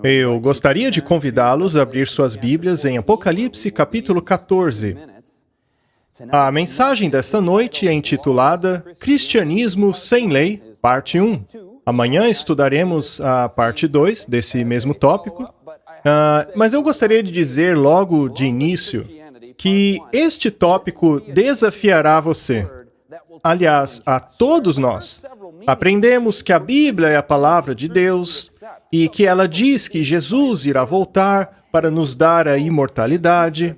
Eu gostaria de convidá-los a abrir suas Bíblias em Apocalipse capítulo 14. A mensagem dessa noite é intitulada Cristianismo sem Lei, parte 1. Amanhã estudaremos a parte 2 desse mesmo tópico, mas eu gostaria de dizer logo de início que este tópico desafiará você. Aliás, a todos nós. Aprendemos que a Bíblia é a palavra de Deus e que ela diz que Jesus irá voltar para nos dar a imortalidade.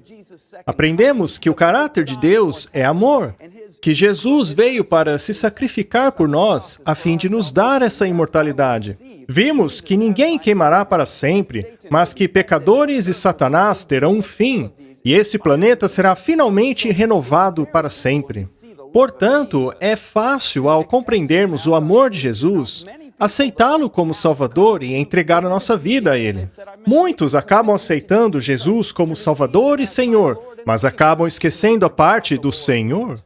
Aprendemos que o caráter de Deus é amor, que Jesus veio para se sacrificar por nós a fim de nos dar essa imortalidade. Vimos que ninguém queimará para sempre, mas que pecadores e Satanás terão um fim, e esse planeta será finalmente renovado para sempre. Portanto, é fácil, ao compreendermos o amor de Jesus, aceitá-lo como Salvador e entregar a nossa vida a Ele. Muitos acabam aceitando Jesus como Salvador e Senhor, mas acabam esquecendo a parte do Senhor.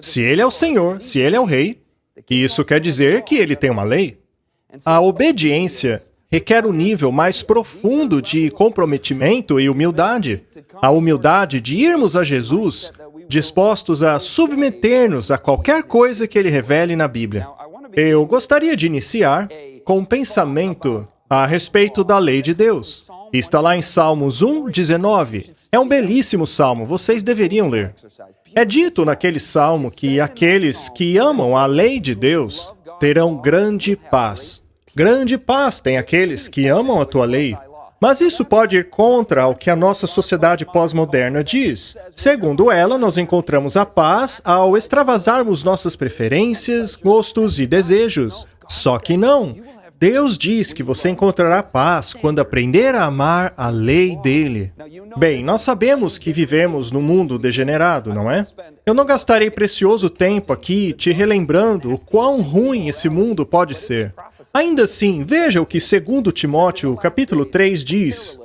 Se Ele é o Senhor, se Ele é o Rei, isso quer dizer que Ele tem uma lei. A obediência requer um nível mais profundo de comprometimento e humildade. A humildade de irmos a Jesus, dispostos a submeter-nos a qualquer coisa que Ele revele na Bíblia. Eu gostaria de iniciar com um pensamento a respeito da lei de Deus. Está lá em Salmos 1:19. É um belíssimo salmo, vocês deveriam ler. É dito naquele salmo que aqueles que amam a lei de Deus terão grande paz. Grande paz tem aqueles que amam a tua lei. Mas isso pode ir contra o que a nossa sociedade pós-moderna diz. Segundo ela, nós encontramos a paz ao extravasarmos nossas preferências, gostos e desejos. Só que não. Deus diz que você encontrará paz quando aprender a amar a lei dele. Bem, nós sabemos que vivemos num mundo degenerado, não é? Eu não gastarei precioso tempo aqui te relembrando o quão ruim esse mundo pode ser. Ainda assim, veja o que 2 Timóteo capítulo 3 diz.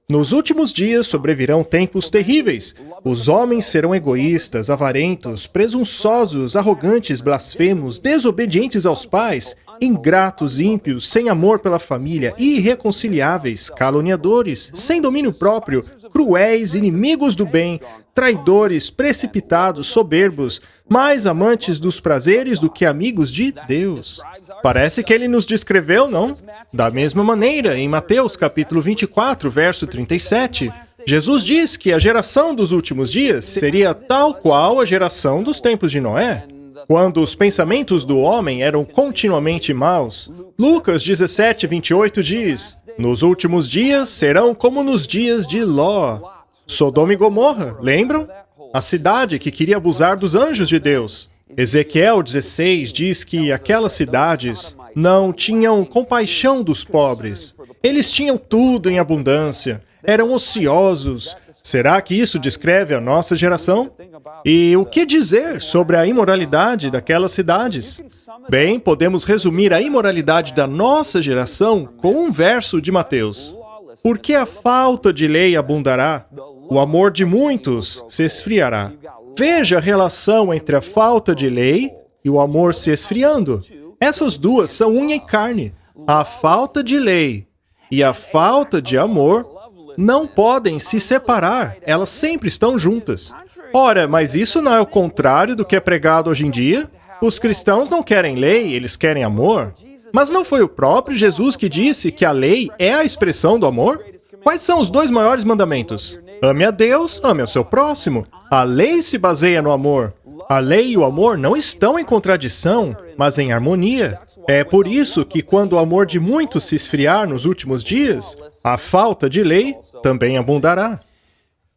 Nos últimos dias sobrevirão tempos terríveis. Os homens serão egoístas, avarentos, presunçosos, arrogantes, blasfemos, desobedientes aos pais, ingratos, ímpios, sem amor pela família, irreconciliáveis, caluniadores, sem domínio próprio, cruéis, inimigos do bem, traidores, precipitados, soberbos, mais amantes dos prazeres do que amigos de Deus. Parece que ele nos descreveu, não? Da mesma maneira, em Mateus capítulo 24, verso 37, Jesus diz que a geração dos últimos dias seria tal qual a geração dos tempos de Noé, quando os pensamentos do homem eram continuamente maus. Lucas 17:28 diz, nos últimos dias serão como nos dias de Ló. Sodoma e Gomorra, lembram? A cidade que queria abusar dos anjos de Deus. Ezequiel 16 diz que aquelas cidades não tinham compaixão dos pobres. Eles tinham tudo em abundância, eram ociosos. Será que isso descreve a nossa geração? E o que dizer sobre a imoralidade daquelas cidades? Bem, podemos resumir a imoralidade da nossa geração com um verso de Mateus. Porque a falta de lei abundará, o amor de muitos se esfriará. Veja a relação entre a falta de lei e o amor se esfriando. Essas duas são unha e carne. A falta de lei e a falta de amor não podem se separar, elas sempre estão juntas. Ora, mas isso não é o contrário do que é pregado hoje em dia? Os cristãos não querem lei, eles querem amor. Mas não foi o próprio Jesus que disse que a lei é a expressão do amor? Quais são os 2 maiores mandamentos? Ame a Deus, ame ao seu próximo. A lei se baseia no amor. A lei e o amor não estão em contradição, mas em harmonia. É por isso que quando o amor de muitos se esfriar nos últimos dias, a falta de lei também abundará.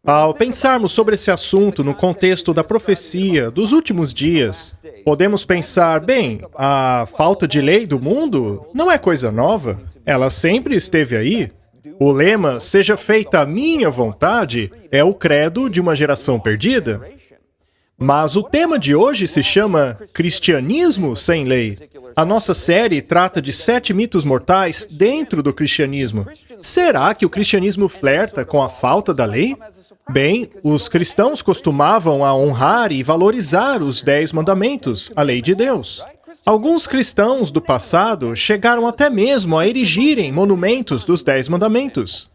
Ao pensarmos sobre esse assunto no contexto da profecia dos últimos dias, podemos pensar, bem, a falta de lei do mundo não é coisa nova. Ela sempre esteve aí. O lema, seja feita a minha vontade, é o credo de uma geração perdida. Mas o tema de hoje se chama Cristianismo sem Lei. A nossa série trata de 7 mitos mortais dentro do cristianismo. Será que o cristianismo flerta com a falta da lei? Bem, os cristãos costumavam a honrar e valorizar os 10 mandamentos, a lei de Deus. Alguns cristãos do passado chegaram até mesmo a erigirem monumentos dos 10 mandamentos.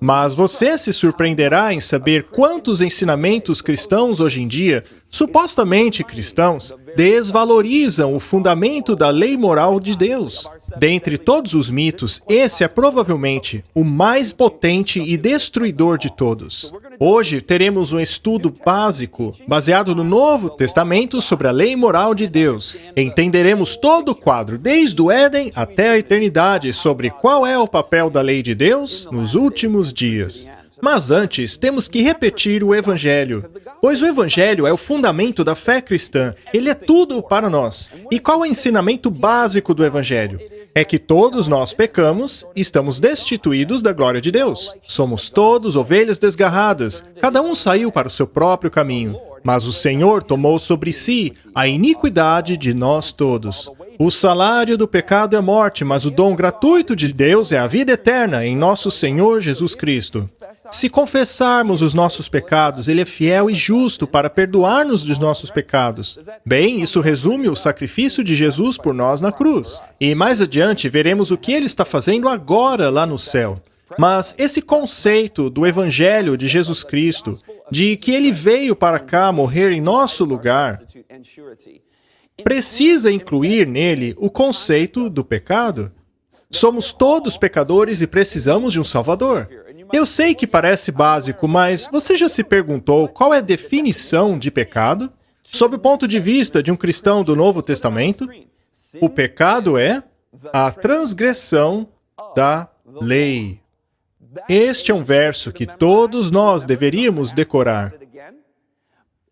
Mas você se surpreenderá em saber quantos ensinamentos cristãos hoje em dia, supostamente cristãos, desvalorizam o fundamento da lei moral de Deus. Dentre todos os mitos, esse é provavelmente o mais potente e destruidor de todos. Hoje teremos um estudo básico, baseado no Novo Testamento sobre a lei moral de Deus. Entenderemos todo o quadro, desde o Éden até a eternidade, sobre qual é o papel da lei de Deus nos últimos dias. Mas antes, temos que repetir o Evangelho, pois o Evangelho é o fundamento da fé cristã. Ele é tudo para nós. E qual é o ensinamento básico do Evangelho? É que todos nós pecamos e estamos destituídos da glória de Deus. Somos todos ovelhas desgarradas, cada um saiu para o seu próprio caminho. Mas o Senhor tomou sobre si a iniquidade de nós todos. O salário do pecado é a morte, mas o dom gratuito de Deus é a vida eterna em nosso Senhor Jesus Cristo. Se confessarmos os nossos pecados, Ele é fiel e justo para perdoar-nos dos nossos pecados. Bem, isso resume o sacrifício de Jesus por nós na cruz. E mais adiante veremos o que Ele está fazendo agora lá no céu. Mas esse conceito do Evangelho de Jesus Cristo, de que Ele veio para cá morrer em nosso lugar, precisa incluir nele o conceito do pecado. Somos todos pecadores e precisamos de um Salvador. Eu sei que parece básico, mas você já se perguntou qual é a definição de pecado? Sob o ponto de vista de um cristão do Novo Testamento, o pecado é a transgressão da lei. Este é um verso que todos nós deveríamos decorar.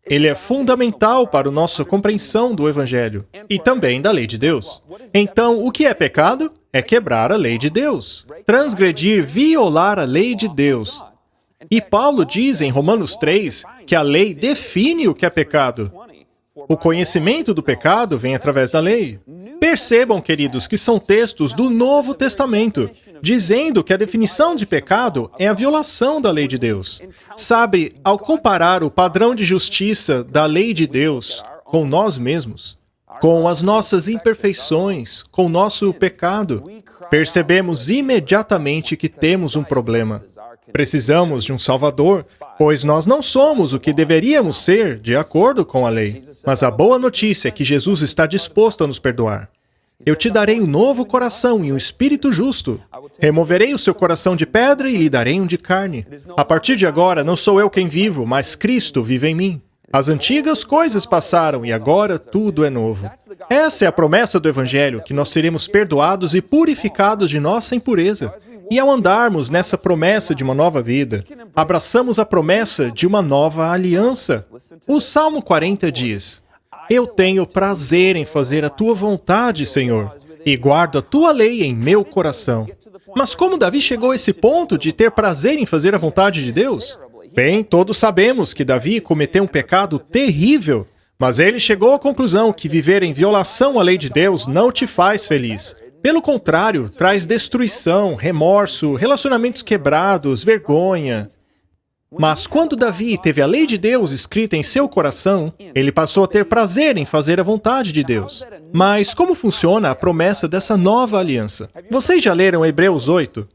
Ele é fundamental para a nossa compreensão do Evangelho e também da lei de Deus. Então, o que é pecado? É quebrar a lei de Deus. Transgredir, violar a lei de Deus. E Paulo diz em Romanos 3 que a lei define o que é pecado. O conhecimento do pecado vem através da lei. Percebam, queridos, que são textos do Novo Testamento, dizendo que a definição de pecado é a violação da lei de Deus. Sabe, ao comparar o padrão de justiça da lei de Deus com nós mesmos, com as nossas imperfeições, com o nosso pecado, percebemos imediatamente que temos um problema. Precisamos de um Salvador, pois nós não somos o que deveríamos ser de acordo com a lei. Mas a boa notícia é que Jesus está disposto a nos perdoar. Eu te darei um novo coração e um espírito justo. Removerei o seu coração de pedra e lhe darei um de carne. A partir de agora, não sou eu quem vivo, mas Cristo vive em mim. As antigas coisas passaram e agora tudo é novo. Essa é a promessa do Evangelho, que nós seremos perdoados e purificados de nossa impureza. E ao andarmos nessa promessa de uma nova vida, abraçamos a promessa de uma nova aliança. O Salmo 40 diz: Eu tenho prazer em fazer a tua vontade, Senhor, e guardo a tua lei em meu coração. Mas como Davi chegou a esse ponto de ter prazer em fazer a vontade de Deus? Bem, todos sabemos que Davi cometeu um pecado terrível, mas ele chegou à conclusão que viver em violação à lei de Deus não te faz feliz. Pelo contrário, traz destruição, remorso, relacionamentos quebrados, vergonha. Mas quando Davi teve a lei de Deus escrita em seu coração, ele passou a ter prazer em fazer a vontade de Deus. Mas como funciona a promessa dessa nova aliança? Vocês já leram Hebreus 8?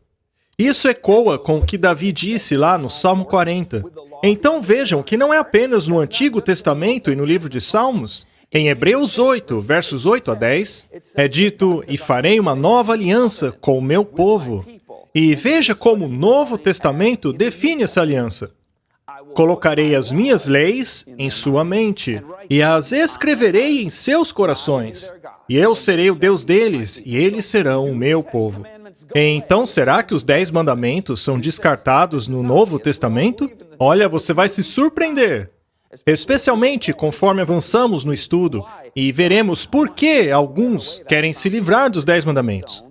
Isso ecoa com o que Davi disse lá no Salmo 40. Então vejam que não é apenas no Antigo Testamento e no livro de Salmos. Em Hebreus 8, versos 8 a 10, é dito: E farei uma nova aliança com o meu povo. E veja como o Novo Testamento define essa aliança. Colocarei as minhas leis em sua mente, e as escreverei em seus corações. E eu serei o Deus deles, e eles serão o meu povo. Então, será que os 10 mandamentos são descartados no Novo Testamento? Olha, você vai se surpreender. Especialmente conforme avançamos no estudo, e veremos por que alguns querem se livrar dos 10 mandamentos.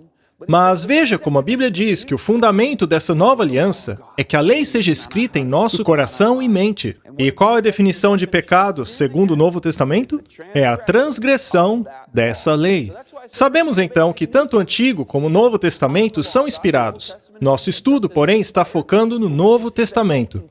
Mas veja como a Bíblia diz que o fundamento dessa nova aliança é que a lei seja escrita em nosso coração e mente. E qual é a definição de pecado, segundo o Novo Testamento? É a transgressão dessa lei. Sabemos então que tanto o Antigo como o Novo Testamento são inspirados. Nosso estudo, porém, está focando no Novo Testamento.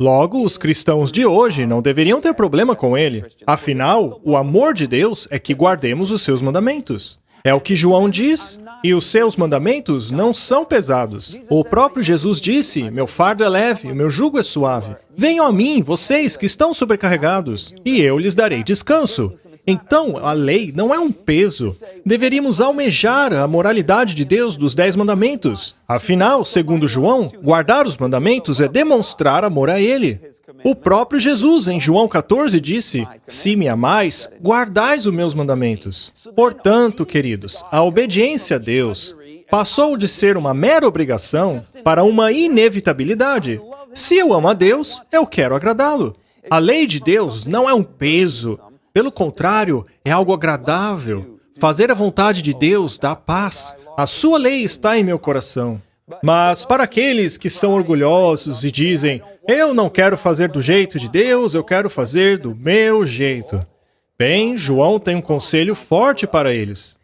Logo, os cristãos de hoje não deveriam ter problema com ele. Afinal, o amor de Deus é que guardemos os seus mandamentos. É o que João diz, e os seus mandamentos não são pesados. O próprio Jesus disse, meu fardo é leve, o meu jugo é suave. Venham a mim, vocês que estão sobrecarregados, e eu lhes darei descanso. Então, a lei não é um peso. Deveríamos almejar a moralidade de Deus dos 10 mandamentos. Afinal, segundo João, guardar os mandamentos é demonstrar amor a Ele. O próprio Jesus, em João 14, disse, se me amais, guardais os meus mandamentos. Portanto, queridos, a obediência a Deus passou de ser uma mera obrigação para uma inevitabilidade. Se eu amo a Deus, eu quero agradá-lo. A lei de Deus não é um peso. Pelo contrário, é algo agradável. Fazer a vontade de Deus dá paz. A sua lei está em meu coração. Mas para aqueles que são orgulhosos e dizem, eu não quero fazer do jeito de Deus, eu quero fazer do meu jeito. Bem, João tem um conselho forte para eles.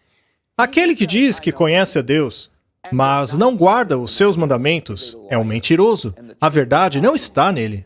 Aquele que diz que conhece a Deus, mas não guarda os seus mandamentos, é um mentiroso. A verdade não está nele.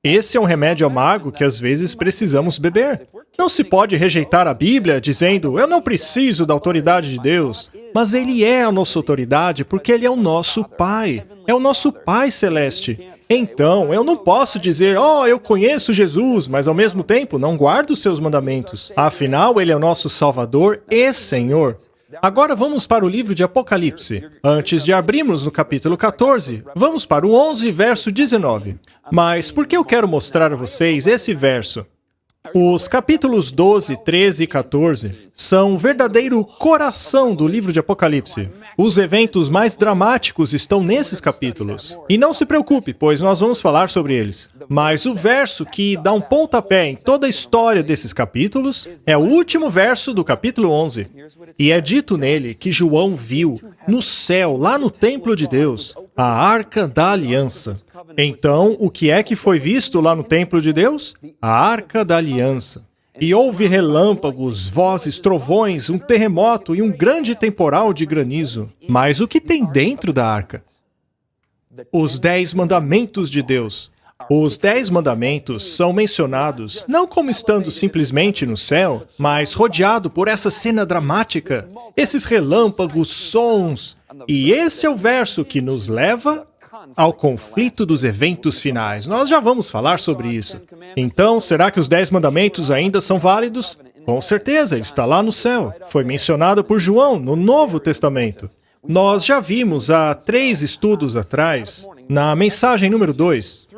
Esse é um remédio amargo que às vezes precisamos beber. Não se pode rejeitar a Bíblia dizendo, eu não preciso da autoridade de Deus. Mas Ele é a nossa autoridade porque Ele é o nosso Pai. É o nosso Pai Celeste. Então, eu não posso dizer, eu conheço Jesus, mas ao mesmo tempo não guardo os seus mandamentos. Afinal, Ele é o nosso Salvador e Senhor. Agora vamos para o livro de Apocalipse. Antes de abrirmos no capítulo 14, vamos para o 11, verso 19. Mas por que eu quero mostrar a vocês esse verso? Os capítulos 12, 13 e 14 são o verdadeiro coração do livro de Apocalipse. Os eventos mais dramáticos estão nesses capítulos. E não se preocupe, pois nós vamos falar sobre eles. Mas o verso que dá um pontapé em toda a história desses capítulos é o último verso do capítulo 11. E é dito nele que João viu, no céu, lá no templo de Deus, a Arca da Aliança. Então, o que é que foi visto lá no templo de Deus? A Arca da Aliança. E houve relâmpagos, vozes, trovões, um terremoto e um grande temporal de granizo. Mas o que tem dentro da arca? Os 10 mandamentos de Deus. Os 10 mandamentos são mencionados não como estando simplesmente no céu, mas rodeado por essa cena dramática, esses relâmpagos, sons. E esse é o verso que nos leva ao conflito dos eventos finais. Nós já vamos falar sobre isso. Então, será que os 10 mandamentos ainda são válidos? Com certeza, ele está lá no céu. Foi mencionado por João no Novo Testamento. Nós já vimos há 3 estudos atrás, na mensagem número 2,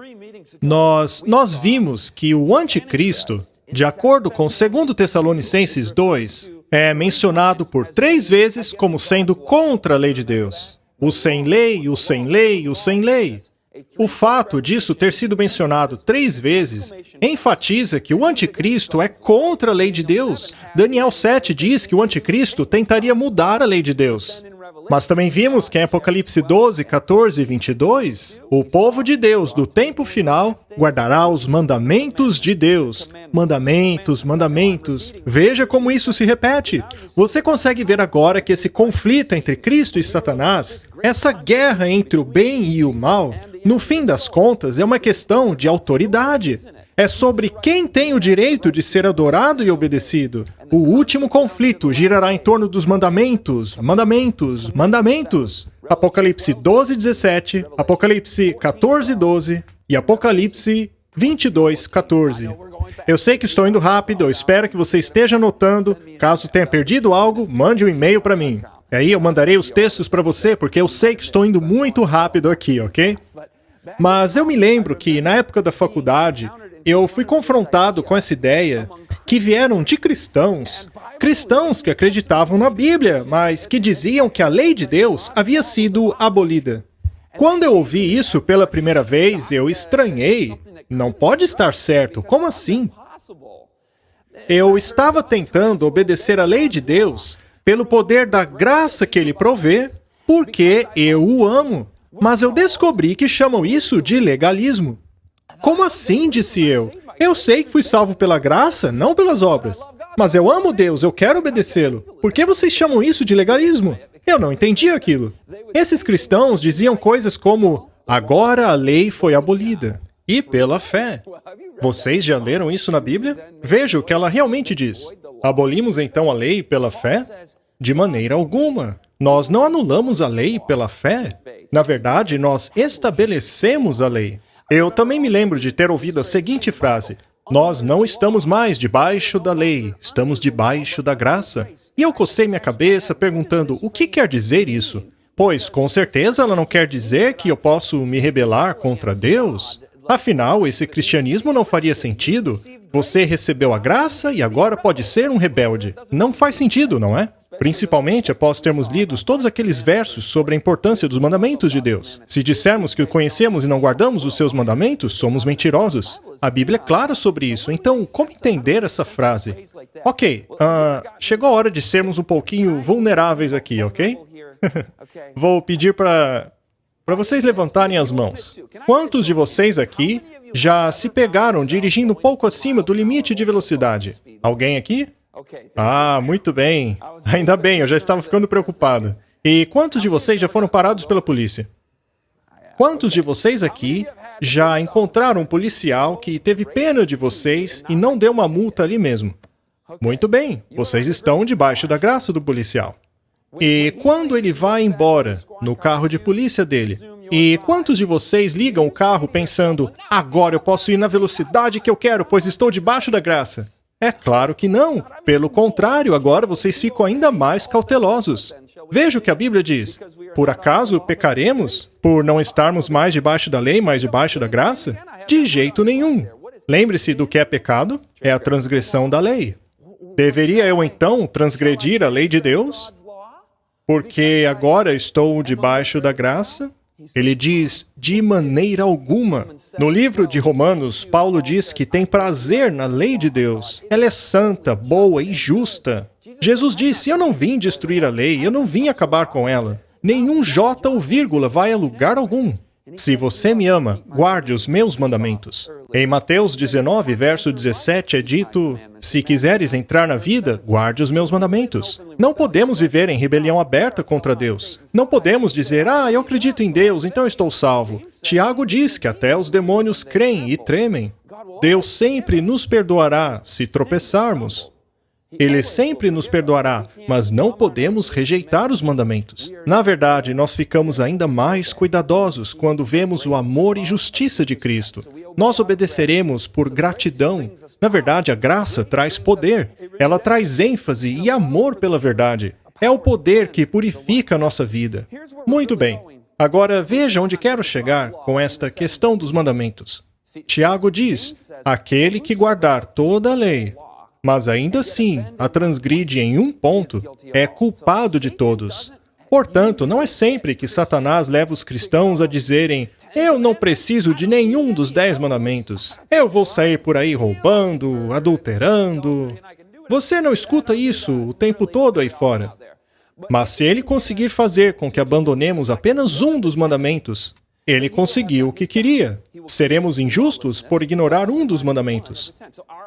nós vimos que o anticristo, de acordo com 2 Tessalonicenses 2, é mencionado por 3 vezes como sendo contra a lei de Deus. O sem lei, o sem lei, o sem lei. O fato disso ter sido mencionado 3 vezes enfatiza que o anticristo é contra a lei de Deus. Daniel 7 diz que o anticristo tentaria mudar a lei de Deus. Mas também vimos que em Apocalipse 12, 14 e 22, o povo de Deus do tempo final guardará os mandamentos de Deus. Mandamentos, mandamentos. Veja como isso se repete. Você consegue ver agora que esse conflito entre Cristo e Satanás, essa guerra entre o bem e o mal, no fim das contas, é uma questão de autoridade. É sobre quem tem o direito de ser adorado e obedecido. O último conflito girará em torno dos mandamentos, mandamentos, mandamentos. Apocalipse 12, 17, Apocalipse 14, 12 e Apocalipse 22, 14. Eu sei que estou indo rápido, eu espero que você esteja anotando. Caso tenha perdido algo, mande um e-mail para mim. Aí eu mandarei os textos para você, porque eu sei que estou indo muito rápido aqui, ok? Mas eu me lembro que, na época da faculdade, eu fui confrontado com essa ideia que vieram de cristãos que acreditavam na Bíblia, mas que diziam que a lei de Deus havia sido abolida. Quando eu ouvi isso pela primeira vez, eu estranhei. Não pode estar certo, como assim? Eu estava tentando obedecer à lei de Deus pelo poder da graça que Ele provê, porque eu o amo. Mas eu descobri que chamam isso de legalismo. Como assim, disse eu? Eu sei que fui salvo pela graça, não pelas obras. Mas eu amo Deus, eu quero obedecê-lo. Por que vocês chamam isso de legalismo? Eu não entendi aquilo. Esses cristãos diziam coisas como, agora a lei foi abolida. e pela fé. Vocês já leram isso na Bíblia? Veja o que ela realmente diz. Abolimos então a lei pela fé? De maneira alguma. Nós não anulamos a lei pela fé. Na verdade, nós estabelecemos a lei. Eu também me lembro de ter ouvido a seguinte frase: nós não estamos mais debaixo da lei, estamos debaixo da graça. E eu cocei minha cabeça perguntando, o que quer dizer isso? Pois, com certeza, ela não quer dizer que eu posso me rebelar contra Deus. Afinal, esse cristianismo não faria sentido. Você recebeu a graça e agora pode ser um rebelde. Não faz sentido, não é? Principalmente após termos lido todos aqueles versos sobre a importância dos mandamentos de Deus. Se dissermos que o conhecemos e não guardamos os seus mandamentos, somos mentirosos. A Bíblia é clara sobre isso, então como entender essa frase? Ok, chegou a hora de sermos um pouquinho vulneráveis aqui, ok? Vou pedir para vocês levantarem as mãos. Quantos de vocês aqui já se pegaram dirigindo um pouco acima do limite de velocidade? Alguém aqui? Ah, muito bem. Ainda bem, eu já estava ficando preocupado. E quantos de vocês já foram parados pela polícia? Quantos de vocês aqui já encontraram um policial que teve pena de vocês e não deu uma multa ali mesmo? Muito bem, vocês estão debaixo da graça do policial. E quando ele vai embora, no carro de polícia dele, e quantos de vocês ligam o carro pensando, agora eu posso ir na velocidade que eu quero, pois estou debaixo da graça? É claro que não. Pelo contrário, agora vocês ficam ainda mais cautelosos. Veja o que a Bíblia diz. Por acaso pecaremos por não estarmos mais debaixo da lei, mais debaixo da graça? De jeito nenhum. Lembre-se do que é pecado? É a transgressão da lei. Deveria eu então transgredir a lei de Deus? Porque agora estou debaixo da graça? Ele diz, de maneira alguma. No livro de Romanos, Paulo diz que tem prazer na lei de Deus. Ela é santa, boa e justa. Jesus disse, eu não vim destruir a lei, eu não vim acabar com ela. Nenhum J ou vírgula vai a lugar algum. Se você me ama, guarde os meus mandamentos. Em Mateus 19, verso 17, é dito, se quiseres entrar na vida, guarde os meus mandamentos. Não podemos viver em rebelião aberta contra Deus. Não podemos dizer, eu acredito em Deus, então estou salvo. Tiago diz que até os demônios creem e tremem. Deus sempre nos perdoará se tropeçarmos. Ele sempre nos perdoará, mas não podemos rejeitar os mandamentos. Na verdade, nós ficamos ainda mais cuidadosos quando vemos o amor e justiça de Cristo. Nós obedeceremos por gratidão. Na verdade, a graça traz poder. Ela traz ênfase e amor pela verdade. É o poder que purifica a nossa vida. Muito bem. Agora veja onde quero chegar com esta questão dos mandamentos. Tiago diz, aquele que guardar toda a lei, mas ainda assim a transgride em um ponto, é culpado de todos. Portanto, não é sempre que Satanás leva os cristãos a dizerem, eu não preciso de nenhum dos 10 mandamentos. Eu vou sair por aí roubando, adulterando. Você não escuta isso o tempo todo aí fora. Mas se ele conseguir fazer com que abandonemos apenas um dos mandamentos, ele conseguiu o que queria. Seremos injustos por ignorar um dos mandamentos.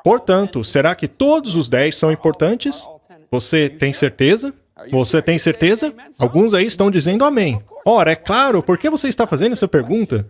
Portanto, será que todos os 10 são importantes? Você tem certeza? Você tem certeza? Alguns aí estão dizendo amém. Ora, é claro, por que você está fazendo essa pergunta?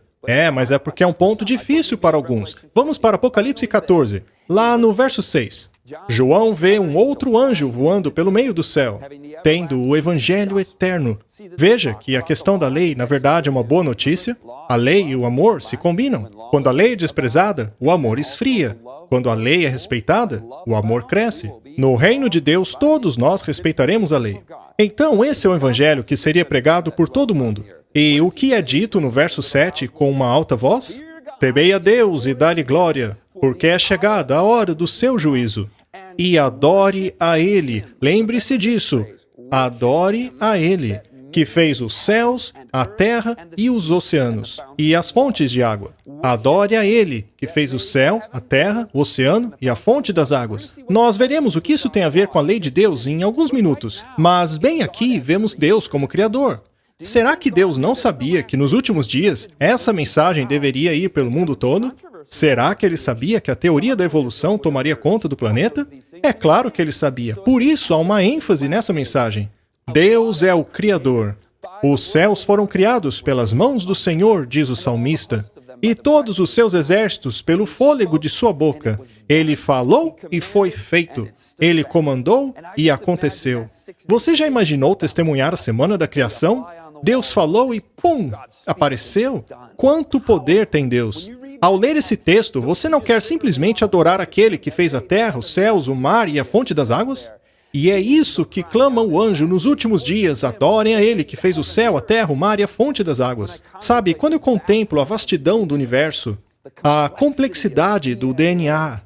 Mas é porque é um ponto difícil para alguns. Vamos para Apocalipse 14, lá no verso 6. João vê um outro anjo voando pelo meio do céu, tendo o evangelho eterno. Veja que a questão da lei, na verdade, é uma boa notícia. A lei e o amor se combinam. Quando a lei é desprezada, o amor esfria. Quando a lei é respeitada, o amor cresce. No reino de Deus, todos nós respeitaremos a lei. Então, esse é o evangelho que seria pregado por todo mundo. E o que é dito no verso 7 com uma alta voz? Temei a Deus e dá-lhe glória, porque é chegada a hora do seu juízo. E adore a Ele. Lembre-se disso. Adore a Ele, que fez os céus, a terra e os oceanos, e as fontes de água. Adore a Ele, que fez o céu, a terra, o oceano e a fonte das águas. Nós veremos o que isso tem a ver com a lei de Deus em alguns minutos, mas bem aqui vemos Deus como Criador. Será que Deus não sabia que nos últimos dias essa mensagem deveria ir pelo mundo todo? Será que ele sabia que a teoria da evolução tomaria conta do planeta? É claro que ele sabia. Por isso há uma ênfase nessa mensagem. Deus é o Criador. Os céus foram criados pelas mãos do Senhor, diz o salmista. e todos os seus exércitos pelo fôlego de sua boca. Ele falou e foi feito. Ele comandou e aconteceu. Você já imaginou testemunhar a semana da criação? Deus falou e pum! Apareceu? Quanto poder tem Deus! Ao ler esse texto, você não quer simplesmente adorar aquele que fez a terra, os céus, o mar e a fonte das águas? E é isso que clama o anjo nos últimos dias: adorem a ele que fez o céu, a terra, o mar e a fonte das águas. Sabe, quando eu contemplo a vastidão do universo, a complexidade do DNA,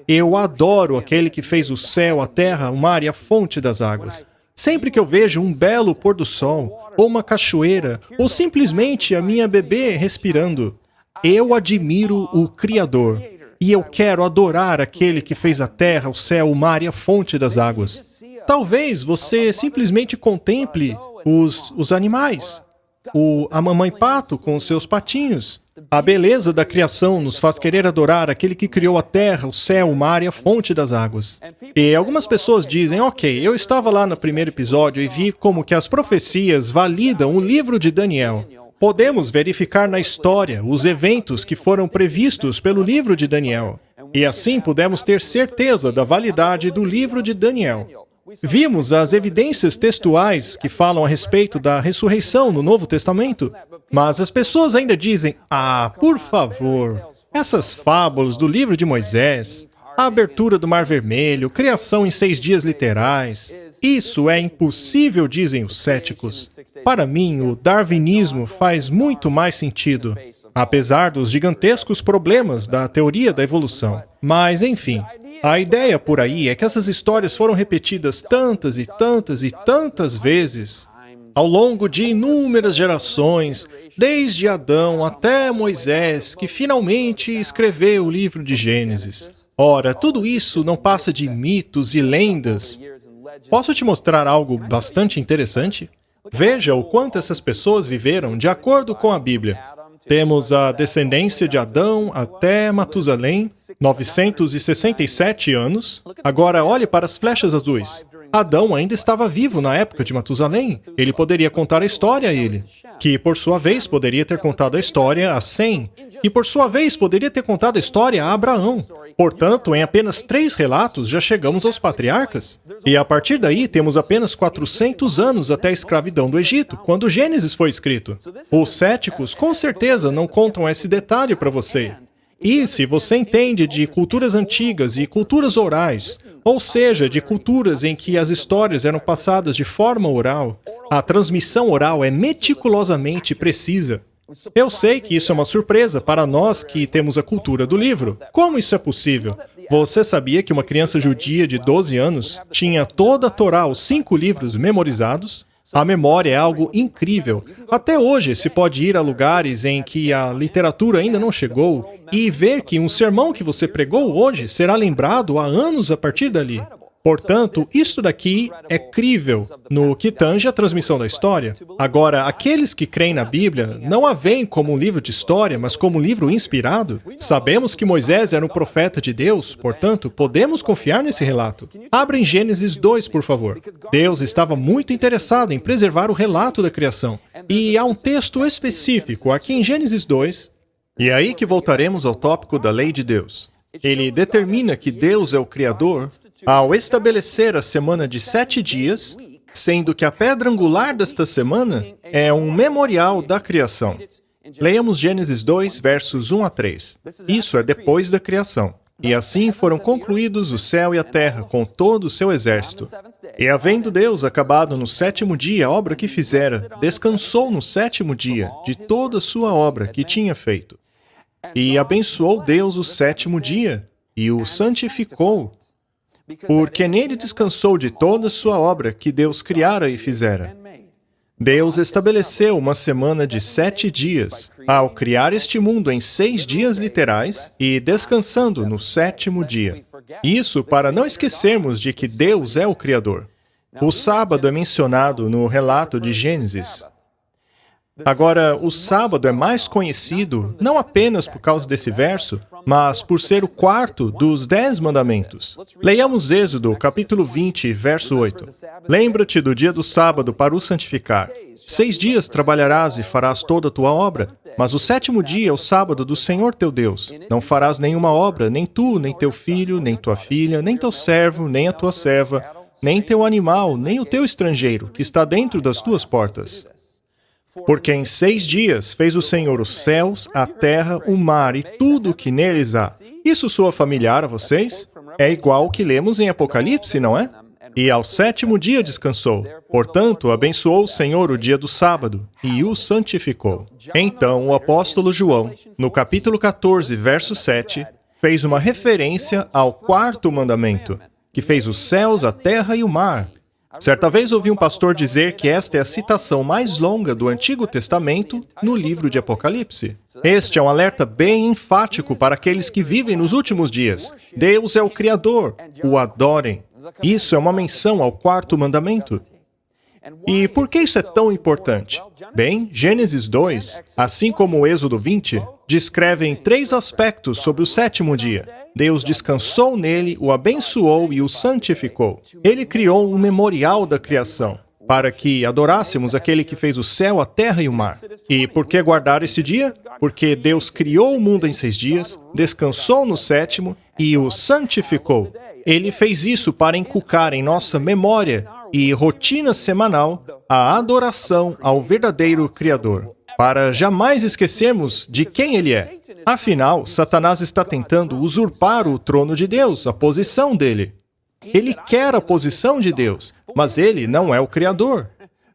eu adoro aquele que fez o céu, a terra, o mar e a fonte das águas. Sempre que eu vejo um belo pôr do sol, ou uma cachoeira, ou simplesmente a minha bebê respirando, eu admiro o Criador. E eu quero adorar aquele que fez a terra, o céu, o mar e a fonte das águas. Talvez você simplesmente contemple os animais. A mamãe pato com os seus patinhos. A beleza da criação nos faz querer adorar aquele que criou a terra, o céu, o mar e a fonte das águas. E algumas pessoas dizem, ok, eu estava lá no primeiro episódio e vi como que as profecias validam o livro de Daniel. Podemos verificar na história os eventos que foram previstos pelo livro de Daniel. E assim podemos ter certeza da validade do livro de Daniel. Vimos as evidências textuais que falam a respeito da ressurreição no Novo Testamento, mas as pessoas ainda dizem, por favor, essas fábulas do livro de Moisés, a abertura do Mar Vermelho, criação em 6 dias literais, isso é impossível, dizem os céticos. Para mim, o darwinismo faz muito mais sentido, apesar dos gigantescos problemas da teoria da evolução. Mas, enfim, a ideia por aí é que essas histórias foram repetidas tantas e tantas e tantas vezes ao longo de inúmeras gerações, desde Adão até Moisés, que finalmente escreveu o livro de Gênesis. Ora, tudo isso não passa de mitos e lendas. Posso te mostrar algo bastante interessante? Veja o quanto essas pessoas viveram de acordo com a Bíblia. Temos a descendência de Adão até Matusalém, 967 anos. Agora olhe para as flechas azuis. Adão ainda estava vivo na época de Matusalém. Ele poderia contar a história a ele, que por sua vez poderia ter contado a história a Sem, que por sua vez poderia ter contado a história a Abraão. Portanto, em apenas 3 relatos já chegamos aos patriarcas. E a partir daí temos apenas 400 anos até a escravidão do Egito, quando Gênesis foi escrito. Os céticos com certeza não contam esse detalhe para você. E se você entende de culturas antigas e culturas orais, ou seja, de culturas em que as histórias eram passadas de forma oral, a transmissão oral é meticulosamente precisa. Eu sei que isso é uma surpresa para nós que temos a cultura do livro. Como isso é possível? Você sabia que uma criança judia de 12 anos tinha toda a Torá, os 5 livros, memorizados? A memória é algo incrível. Até hoje se pode ir a lugares em que a literatura ainda não chegou e ver que um sermão que você pregou hoje será lembrado há anos a partir dali. Portanto, isso daqui é crível no que tange a transmissão da história. Agora, aqueles que creem na Bíblia não a veem como um livro de história, mas como um livro inspirado. Sabemos que Moisés era um profeta de Deus, portanto, podemos confiar nesse relato. Abra em Gênesis 2, por favor. Deus estava muito interessado em preservar o relato da criação. E há um texto específico aqui em Gênesis 2, e é aí que voltaremos ao tópico da lei de Deus. Ele determina que Deus é o Criador ao estabelecer a semana de 7 dias, sendo que a pedra angular desta semana é um memorial da criação. Leiamos Gênesis 2, versos 1 a 3. Isso é depois da criação. E assim foram concluídos o céu e a terra, com todo o seu exército. E havendo Deus acabado no 7º dia a obra que fizera, descansou no 7º dia de toda a sua obra que tinha feito. E abençoou Deus o 7º dia, e o santificou, porque nele descansou de toda a sua obra que Deus criara e fizera. Deus estabeleceu uma semana de 7 dias, ao criar este mundo em 6 dias literais e descansando no 7º dia. Isso para não esquecermos de que Deus é o Criador. O sábado é mencionado no relato de Gênesis. Agora, o sábado é mais conhecido não apenas por causa desse verso, mas por ser o quarto dos 10 mandamentos. Leiamos Êxodo, capítulo 20, verso 8. Lembra-te do dia do sábado para o santificar. 6 dias trabalharás e farás toda a tua obra, mas o 7º dia é o sábado do Senhor teu Deus. Não farás nenhuma obra, nem tu, nem teu filho, nem tua filha, nem teu servo, nem a tua serva, nem teu animal, nem o teu estrangeiro, que está dentro das tuas portas. Porque em 6 dias fez o Senhor os céus, a terra, o mar e tudo o que neles há. Isso soa familiar a vocês? É igual ao que lemos em Apocalipse, não é? E ao 7º dia descansou. Portanto, abençoou o Senhor o dia do sábado e o santificou. Então, o apóstolo João, no capítulo 14, verso 7, fez uma referência ao 4º mandamento, que fez os céus, a terra e o mar. Certa vez ouvi um pastor dizer que esta é a citação mais longa do Antigo Testamento no livro de Apocalipse. Este é um alerta bem enfático para aqueles que vivem nos últimos dias. Deus é o Criador, o adorem. Isso é uma menção ao 4º mandamento. E por que isso é tão importante? Bem, Gênesis 2, assim como o Êxodo 20, descrevem 3 aspectos sobre o 7º dia. Deus descansou nele, o abençoou e o santificou. Ele criou um memorial da criação, para que adorássemos aquele que fez o céu, a terra e o mar. E por que guardar esse dia? Porque Deus criou o mundo em 6 dias, descansou no 7º e o santificou. Ele fez isso para inculcar em nossa memória e rotina semanal a adoração ao verdadeiro Criador, para jamais esquecermos de quem Ele é. Afinal, Satanás está tentando usurpar o trono de Deus, a posição dele. Ele quer a posição de Deus, mas ele não é o Criador.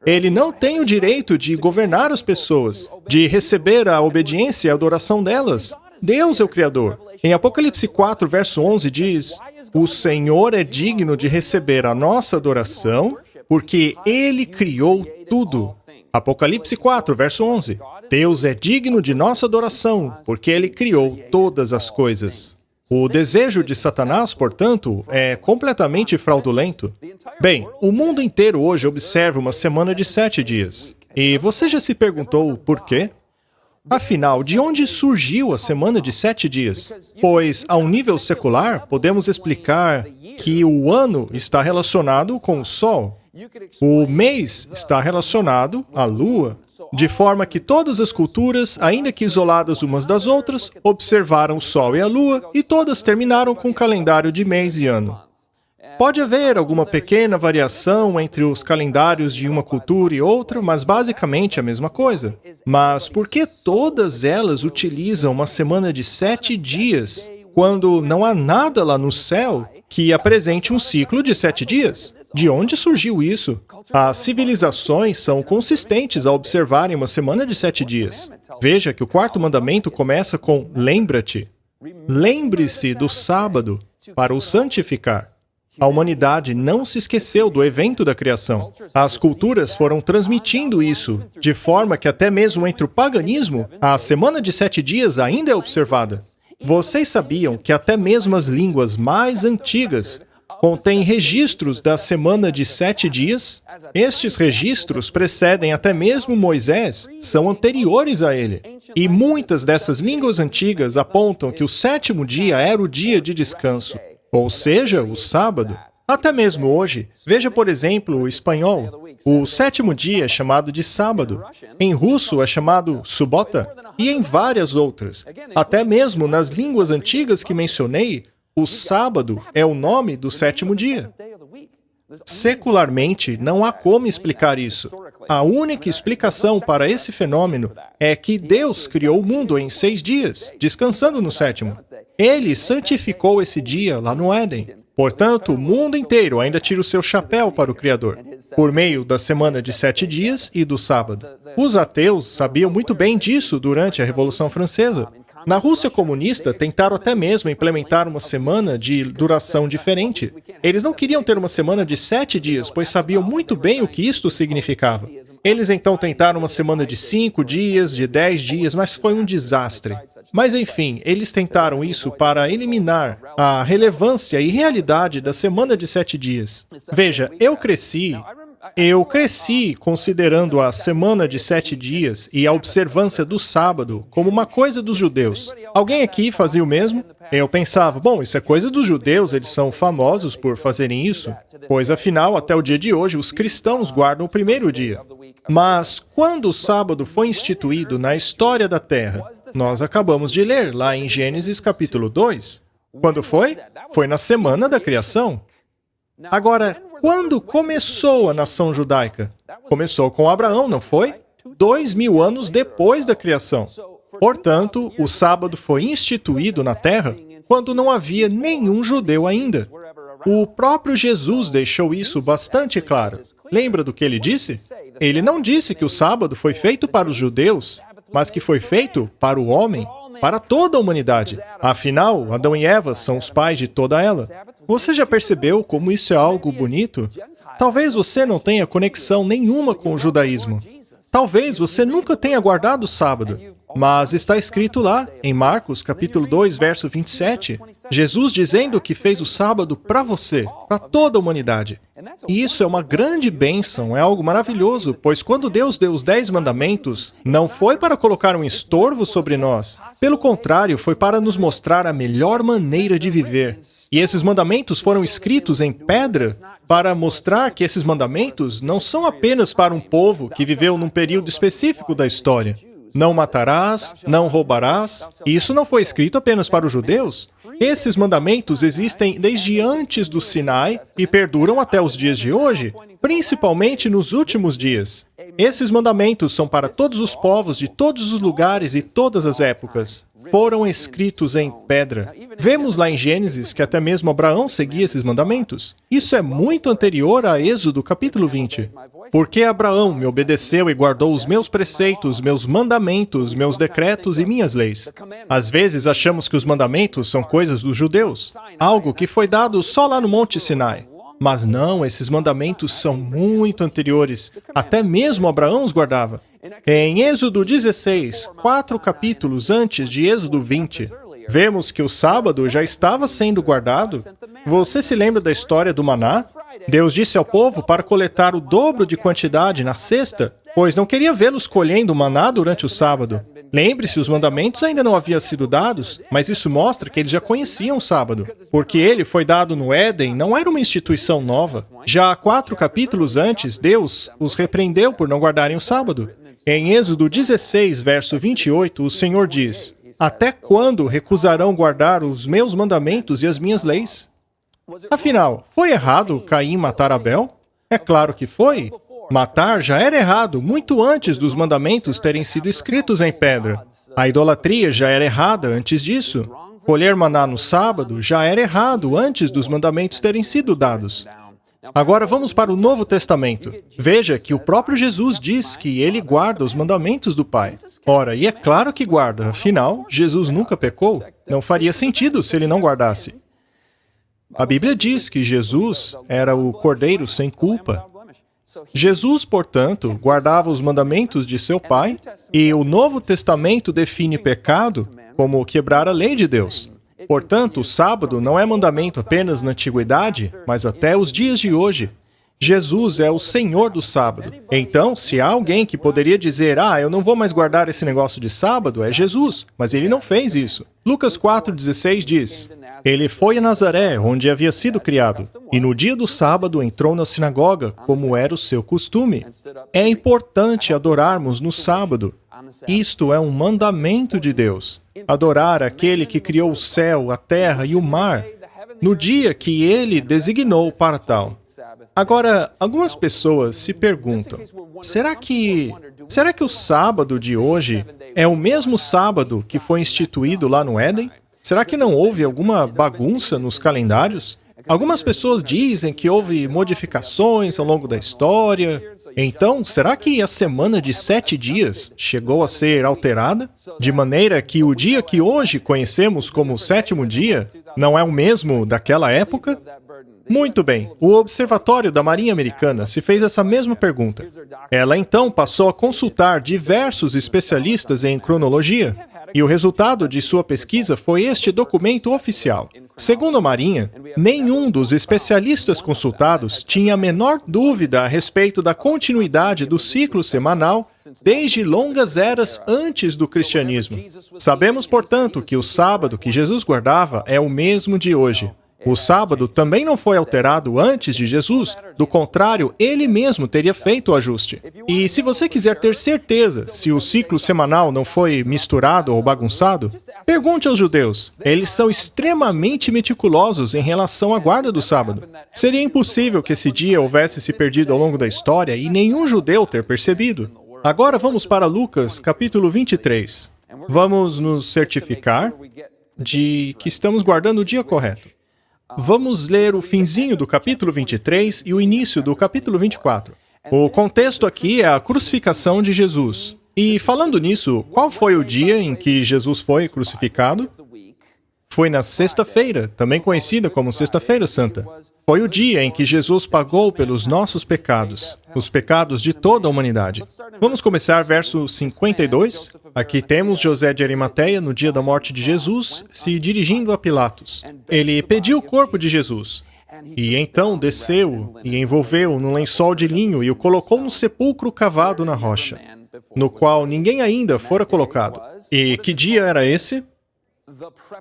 Ele não tem o direito de governar as pessoas, de receber a obediência e a adoração delas. Deus é o Criador. Em Apocalipse 4, verso 11 diz: o Senhor é digno de receber a nossa adoração, porque Ele criou tudo. Apocalipse 4, verso 11. Deus é digno de nossa adoração, porque Ele criou todas as coisas. O desejo de Satanás, portanto, é completamente fraudulento. Bem, o mundo inteiro hoje observa uma semana de 7 dias. E você já se perguntou por quê? Afinal, de onde surgiu a semana de 7 dias? Pois, ao nível secular, podemos explicar que o ano está relacionado com o Sol. O mês está relacionado à Lua, de forma que todas as culturas, ainda que isoladas umas das outras, observaram o Sol e a Lua, e todas terminaram com o calendário de mês e ano. Pode haver alguma pequena variação entre os calendários de uma cultura e outra, mas basicamente a mesma coisa. Mas por que todas elas utilizam uma semana de 7 dias, quando não há nada lá no céu que apresente um ciclo de 7 dias? De onde surgiu isso? As civilizações são consistentes a observarem uma semana de 7 dias. Veja que o 4º mandamento começa com lembra-te. Lembre-se do sábado para o santificar. A humanidade não se esqueceu do evento da criação. As culturas foram transmitindo isso, de forma que até mesmo entre o paganismo, a semana de 7 dias ainda é observada. Vocês sabiam que até mesmo as línguas mais antigas contêm registros da semana de 7 dias? Estes registros precedem até mesmo Moisés, são anteriores a ele. E muitas dessas línguas antigas apontam que o 7º dia era o dia de descanso, ou seja, o sábado. Até mesmo hoje, veja por exemplo o espanhol. O 7º dia é chamado de sábado. Em russo é chamado subota. E em várias outras. Até mesmo nas línguas antigas que mencionei, o sábado é o nome do 7º dia. Secularmente, não há como explicar isso. A única explicação para esse fenômeno é que Deus criou o mundo em 6 dias, descansando no 7º. Ele santificou esse dia lá no Éden. Portanto, o mundo inteiro ainda tira o seu chapéu para o Criador, por meio da semana de 7 dias e do sábado. Os ateus sabiam muito bem disso durante a Revolução Francesa. Na Rússia comunista, tentaram até mesmo implementar uma semana de duração diferente. Eles não queriam ter uma semana de 7 dias, pois sabiam muito bem o que isto significava. Eles então tentaram uma semana de 5 dias, de 10 dias, mas foi um desastre. Mas enfim, eles tentaram isso para eliminar a relevância e realidade da semana de 7 dias. Veja, eu cresci Eu cresci considerando a semana de 7 dias e a observância do sábado como uma coisa dos judeus. Alguém aqui fazia o mesmo? Eu pensava, bom, isso é coisa dos judeus, eles são famosos por fazerem isso. Pois afinal, até o dia de hoje, os cristãos guardam o primeiro dia. Mas quando o sábado foi instituído na história da Terra, nós acabamos de ler lá em Gênesis capítulo 2. Quando foi? Foi na semana da criação. Agora, quando começou a nação judaica? Começou com Abraão, não foi? 2000 anos depois da criação. Portanto, o sábado foi instituído na Terra quando não havia nenhum judeu ainda. O próprio Jesus deixou isso bastante claro. Lembra do que ele disse? Ele não disse que o sábado foi feito para os judeus, mas que foi feito para o homem, para toda a humanidade. Afinal, Adão e Eva são os pais de toda ela. Você já percebeu como isso é algo bonito? Talvez você não tenha conexão nenhuma com o judaísmo. Talvez você nunca tenha guardado o sábado. Mas está escrito lá, em Marcos, capítulo 2, verso 27, Jesus dizendo que fez o sábado para você, para toda a humanidade. E isso é uma grande bênção, é algo maravilhoso, pois quando Deus deu os 10 mandamentos, não foi para colocar um estorvo sobre nós. Pelo contrário, foi para nos mostrar a melhor maneira de viver. E esses mandamentos foram escritos em pedra para mostrar que esses mandamentos não são apenas para um povo que viveu num período específico da história. Não matarás, não roubarás. E isso não foi escrito apenas para os judeus. Esses mandamentos existem desde antes do Sinai e perduram até os dias de hoje, principalmente nos últimos dias. Esses mandamentos são para todos os povos de todos os lugares e todas as épocas. Foram escritos em pedra. Vemos lá em Gênesis que até mesmo Abraão seguia esses mandamentos. Isso é muito anterior a Êxodo capítulo 20. Porque Abraão me obedeceu e guardou os meus preceitos, meus mandamentos, meus decretos e minhas leis. Às vezes achamos que os mandamentos são coisas dos judeus, algo que foi dado só lá no Monte Sinai. Mas não, esses mandamentos são muito anteriores. Até mesmo Abraão os guardava. Em Êxodo 16, 4 capítulos antes de Êxodo 20, vemos que o sábado já estava sendo guardado. Você se lembra da história do maná? Deus disse ao povo para coletar o dobro de quantidade na sexta, pois não queria vê-los colhendo maná durante o sábado. Lembre-se, os mandamentos ainda não haviam sido dados, mas isso mostra que eles já conheciam o sábado. Porque ele foi dado no Éden, não era uma instituição nova. Já há 4 capítulos antes, Deus os repreendeu por não guardarem o sábado. Em Êxodo 16, verso 28, o Senhor diz: Até quando recusarão guardar os meus mandamentos e as minhas leis? Afinal, foi errado Caim matar Abel? É claro que foi. Matar já era errado muito antes dos mandamentos terem sido escritos em pedra. A idolatria já era errada antes disso. Colher maná no sábado já era errado antes dos mandamentos terem sido dados. Agora vamos para o Novo Testamento. Veja que o próprio Jesus diz que ele guarda os mandamentos do Pai. Ora, e é claro que guarda, afinal, Jesus nunca pecou. Não faria sentido se ele não guardasse. A Bíblia diz que Jesus era o Cordeiro sem culpa. Jesus, portanto, guardava os mandamentos de seu Pai, e o Novo Testamento define pecado como quebrar a lei de Deus. Portanto, o sábado não é mandamento apenas na antiguidade, mas até os dias de hoje. Jesus é o Senhor do sábado. Então, se há alguém que poderia dizer, eu não vou mais guardar esse negócio de sábado, é Jesus. Mas ele não fez isso. Lucas 4,16 diz: Ele foi a Nazaré, onde havia sido criado, e no dia do sábado entrou na sinagoga, como era o seu costume. É importante adorarmos no sábado. Isto é um mandamento de Deus. Adorar aquele que criou o céu, a terra e o mar, no dia que ele designou para tal. Agora, algumas pessoas se perguntam, será que o sábado de hoje é o mesmo sábado que foi instituído lá no Éden? Será que não houve alguma bagunça nos calendários? Algumas pessoas dizem que houve modificações ao longo da história. Então, será que a semana de 7 dias chegou a ser alterada? De maneira que o dia que hoje conhecemos como o 7º dia não é o mesmo daquela época? Muito bem, o Observatório da Marinha Americana se fez essa mesma pergunta. Ela então passou a consultar diversos especialistas em cronologia, e o resultado de sua pesquisa foi este documento oficial. Segundo Marinha, nenhum dos especialistas consultados tinha a menor dúvida a respeito da continuidade do ciclo semanal desde longas eras antes do cristianismo. Sabemos, portanto, que o sábado que Jesus guardava é o mesmo de hoje. O sábado também não foi alterado antes de Jesus, do contrário, ele mesmo teria feito o ajuste. E se você quiser ter certeza se o ciclo semanal não foi misturado ou bagunçado, pergunte aos judeus. Eles são extremamente meticulosos em relação à guarda do sábado. Seria impossível que esse dia houvesse se perdido ao longo da história e nenhum judeu ter percebido. Agora vamos para Lucas, capítulo 23. Vamos nos certificar de que estamos guardando o dia correto. Vamos ler o finzinho do capítulo 23 e o início do capítulo 24. O contexto aqui é a crucificação de Jesus. E falando nisso, qual foi o dia em que Jesus foi crucificado? Foi na sexta-feira, também conhecida como Sexta-feira Santa. Foi o dia em que Jesus pagou pelos nossos pecados, os pecados de toda a humanidade. Vamos começar verso 52. Aqui temos José de Arimateia, no dia da morte de Jesus, se dirigindo a Pilatos. Ele pediu o corpo de Jesus. E então desceu e envolveu num lençol de linho e o colocou no sepulcro cavado na rocha, no qual ninguém ainda fora colocado. E que dia era esse?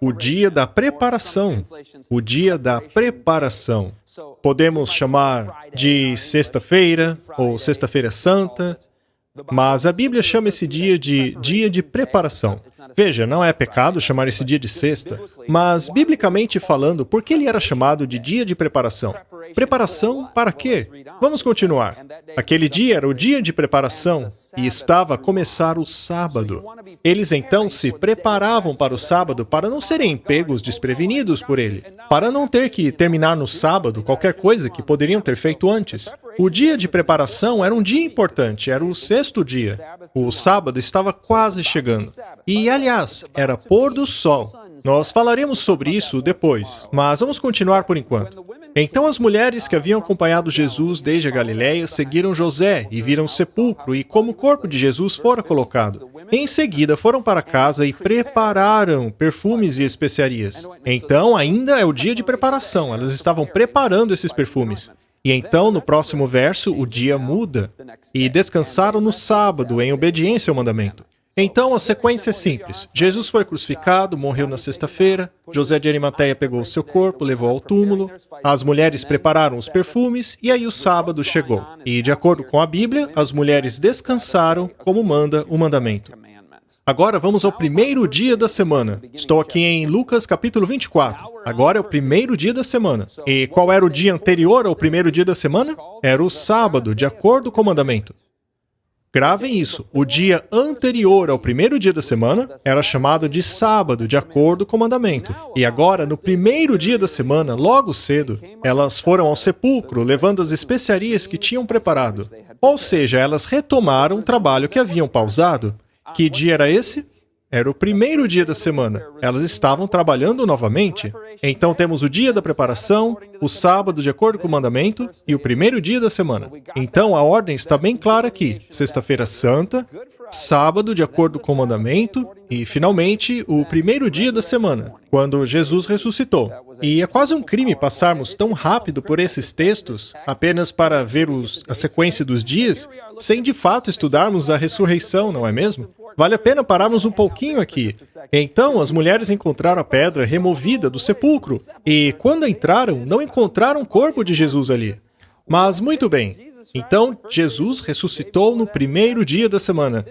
O dia da preparação. O dia da preparação. Podemos chamar de sexta-feira ou sexta-feira santa, mas a Bíblia chama esse dia de preparação. Veja, não é pecado chamar esse dia de sexta, mas, biblicamente falando, por que ele era chamado de dia de preparação? Preparação para quê? Vamos continuar. Aquele dia era o dia de preparação e estava a começar o sábado. Eles então se preparavam para o sábado para não serem pegos desprevenidos por ele, para não ter que terminar no sábado qualquer coisa que poderiam ter feito antes. O dia de preparação era um dia importante, era o sexto dia. O sábado estava quase chegando. E, aliás, era pôr do sol. Nós falaremos sobre isso depois, mas vamos continuar por enquanto. Então as mulheres que haviam acompanhado Jesus desde a Galiléia seguiram José e viram o sepulcro e como o corpo de Jesus fora colocado. Em seguida foram para casa e prepararam perfumes e especiarias. Então ainda é o dia de preparação, elas estavam preparando esses perfumes. E então, no próximo verso, o dia muda. E descansaram no sábado, em obediência ao mandamento. Então, a sequência é simples. Jesus foi crucificado, morreu na sexta-feira, José de Arimateia pegou o seu corpo, levou ao túmulo, as mulheres prepararam os perfumes, e aí o sábado chegou. E, de acordo com a Bíblia, as mulheres descansaram, como manda o mandamento. Agora vamos ao primeiro dia da semana. Estou aqui em Lucas capítulo 24. Agora é o primeiro dia da semana. E qual era o dia anterior ao primeiro dia da semana? Era o sábado, de acordo com o mandamento. Gravem isso. O dia anterior ao primeiro dia da semana era chamado de sábado, de acordo com o mandamento. E agora, no primeiro dia da semana, logo cedo, elas foram ao sepulcro, levando as especiarias que tinham preparado. Ou seja, elas retomaram o trabalho que haviam pausado. Que dia era esse? Era o primeiro dia da semana. Elas estavam trabalhando novamente. Então temos o dia da preparação, o sábado de acordo com o mandamento e o primeiro dia da semana. Então a ordem está bem clara aqui. Sexta-feira santa, sábado de acordo com o mandamento e, finalmente, o primeiro dia da semana, quando Jesus ressuscitou. E é quase um crime passarmos tão rápido por esses textos apenas para ver a sequência dos dias, sem de fato estudarmos a ressurreição, não é mesmo? Vale a pena pararmos um pouquinho aqui. Então, as mulheres encontraram a pedra removida do sepulcro, e quando entraram, não encontraram o corpo de Jesus ali. Mas, muito bem, então Jesus ressuscitou no primeiro dia da semana.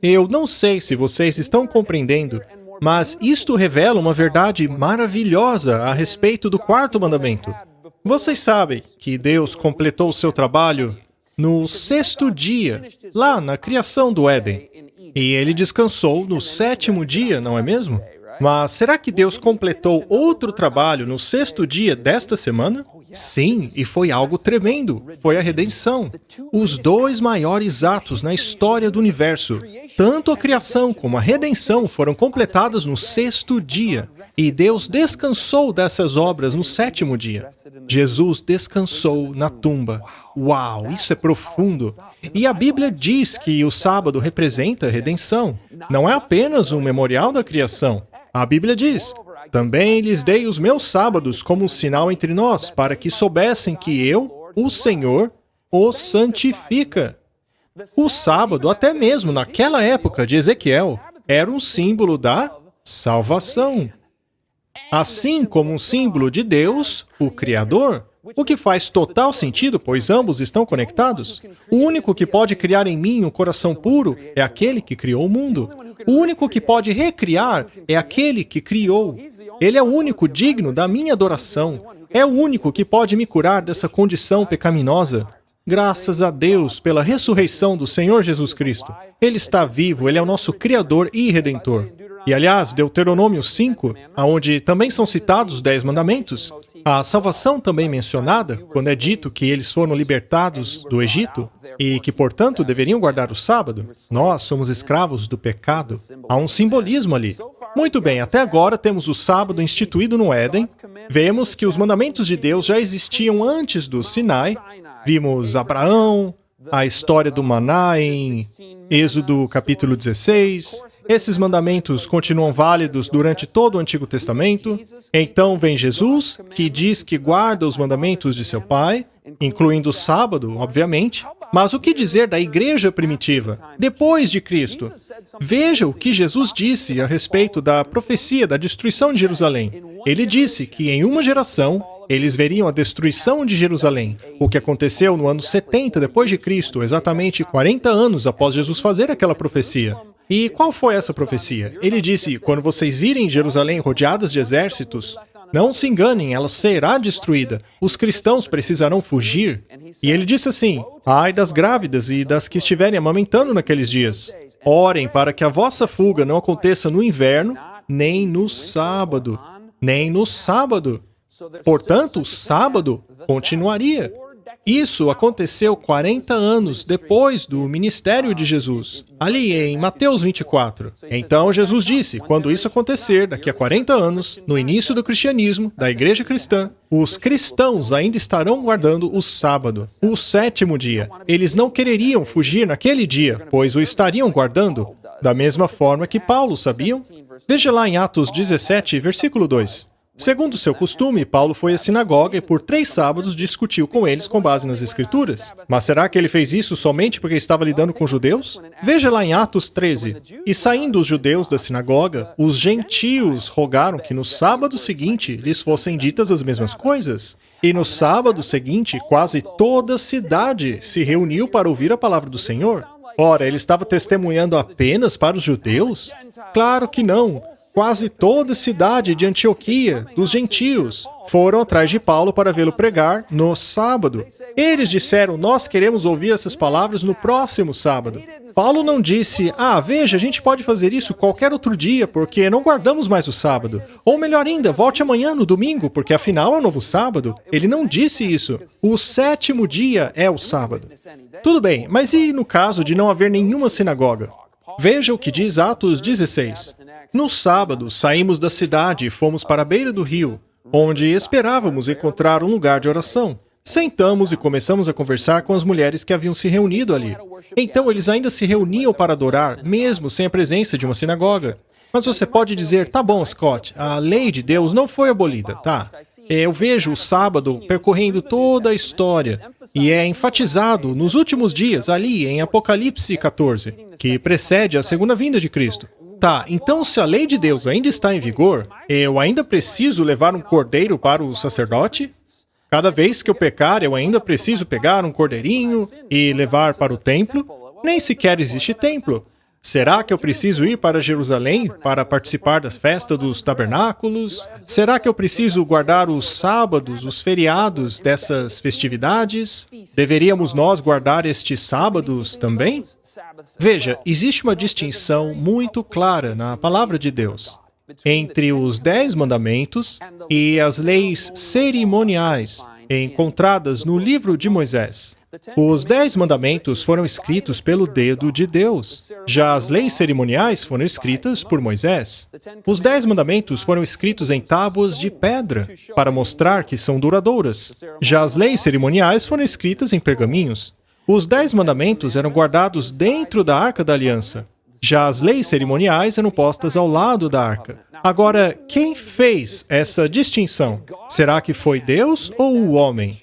Eu não sei se vocês estão compreendendo, mas isto revela uma verdade maravilhosa a respeito do quarto mandamento. Vocês sabem que Deus completou o seu trabalho no sexto dia, lá na criação do Éden. E ele descansou no sétimo dia, não é mesmo? Mas será que Deus completou outro trabalho no sexto dia desta semana? Sim, e foi algo tremendo. Foi a redenção. Os dois maiores atos na história do universo, tanto a criação como a redenção, foram completadas no sexto dia. E Deus descansou dessas obras no sétimo dia. Jesus descansou na tumba. Uau, isso é profundo. E a Bíblia diz que o sábado representa a redenção. Não é apenas um memorial da criação. A Bíblia diz: Também lhes dei os meus sábados como um sinal entre nós, para que soubessem que eu, o Senhor, os santifica. O sábado, até mesmo naquela época de Ezequiel, era um símbolo da salvação. Assim como um símbolo de Deus, o Criador, o que faz total sentido, pois ambos estão conectados. O único que pode criar em mim um coração puro é aquele que criou o mundo. O único que pode recriar é aquele que criou. Ele é o único digno da minha adoração. É o único que pode me curar dessa condição pecaminosa. Graças a Deus pela ressurreição do Senhor Jesus Cristo. Ele está vivo, Ele é o nosso Criador e Redentor. E, aliás, Deuteronômio 5, onde também são citados os 10 mandamentos, a salvação também mencionada, quando é dito que eles foram libertados do Egito e que, portanto, deveriam guardar o sábado. Nós somos escravos do pecado. Há um simbolismo ali. Muito bem, até agora temos o sábado instituído no Éden. Vemos que os mandamentos de Deus já existiam antes do Sinai. Vimos Abraão, a história do maná em Êxodo capítulo 16. Esses mandamentos continuam válidos durante todo o Antigo Testamento. Então vem Jesus, que diz que guarda os mandamentos de seu Pai, incluindo o sábado, obviamente. Mas o que dizer da igreja primitiva, depois de Cristo? Veja o que Jesus disse a respeito da profecia da destruição de Jerusalém. Ele disse que em uma geração eles veriam a destruição de Jerusalém, o que aconteceu no ano 70 depois de Cristo, exatamente 40 anos após Jesus fazer aquela profecia. E qual foi essa profecia? Ele disse, quando vocês virem Jerusalém rodeadas de exércitos, não se enganem, ela será destruída. Os cristãos precisarão fugir. E ele disse assim, ai das grávidas e das que estiverem amamentando naqueles dias. Orem para que a vossa fuga não aconteça no inverno, nem no sábado. Nem no sábado. Portanto, o sábado continuaria. Isso aconteceu 40 anos depois do ministério de Jesus, ali em Mateus 24. Então Jesus disse, quando isso acontecer, daqui a 40 anos, no início do cristianismo, da igreja cristã, os cristãos ainda estarão guardando o sábado, o 7º dia. Eles não quereriam fugir naquele dia, pois o estariam guardando, da mesma forma que Paulo sabiam. Veja lá em Atos 17, versículo 2. Segundo seu costume, Paulo foi à sinagoga e por 3 sábados discutiu com eles com base nas Escrituras. Mas será que ele fez isso somente porque estava lidando com judeus? Veja lá em Atos 13. E saindo os judeus da sinagoga, os gentios rogaram que no sábado seguinte lhes fossem ditas as mesmas coisas. E no sábado seguinte, quase toda a cidade se reuniu para ouvir a palavra do Senhor. Ora, ele estava testemunhando apenas para os judeus? Claro que não. Quase toda a cidade de Antioquia, dos gentios, foram atrás de Paulo para vê-lo pregar no sábado. Eles disseram, nós queremos ouvir essas palavras no próximo sábado. Paulo não disse, veja, a gente pode fazer isso qualquer outro dia, porque não guardamos mais o sábado. Ou melhor ainda, volte amanhã no domingo, porque afinal é um novo sábado. Ele não disse isso. O 7º dia é o sábado. Tudo bem, mas e no caso de não haver nenhuma sinagoga? Veja o que diz Atos 16. No sábado, saímos da cidade e fomos para a beira do rio, onde esperávamos encontrar um lugar de oração. Sentamos e começamos a conversar com as mulheres que haviam se reunido ali. Então, eles ainda se reuniam para adorar, mesmo sem a presença de uma sinagoga. Mas você pode dizer, tá bom, Scott, a lei de Deus não foi abolida, tá? Eu vejo o sábado percorrendo toda a história e é enfatizado nos últimos dias, ali em Apocalipse 14, que precede a segunda vinda de Cristo. Tá, então se a lei de Deus ainda está em vigor, eu ainda preciso levar um cordeiro para o sacerdote? Cada vez que eu pecar, eu ainda preciso pegar um cordeirinho e levar para o templo? Nem sequer existe templo. Será que eu preciso ir para Jerusalém para participar das festas dos tabernáculos? Será que eu preciso guardar os sábados, os feriados dessas festividades? Deveríamos nós guardar estes sábados também? Veja, existe uma distinção muito clara na palavra de Deus entre os 10 mandamentos e as leis cerimoniais encontradas no livro de Moisés. Os 10 mandamentos foram escritos pelo dedo de Deus. Já as leis cerimoniais foram escritas por Moisés. Os 10 mandamentos foram escritos em tábuas de pedra, para mostrar que são duradouras. Já as leis cerimoniais foram escritas em pergaminhos. Os 10 mandamentos eram guardados dentro da Arca da Aliança. Já as leis cerimoniais eram postas ao lado da arca. Agora, quem fez essa distinção? Será que foi Deus ou o homem?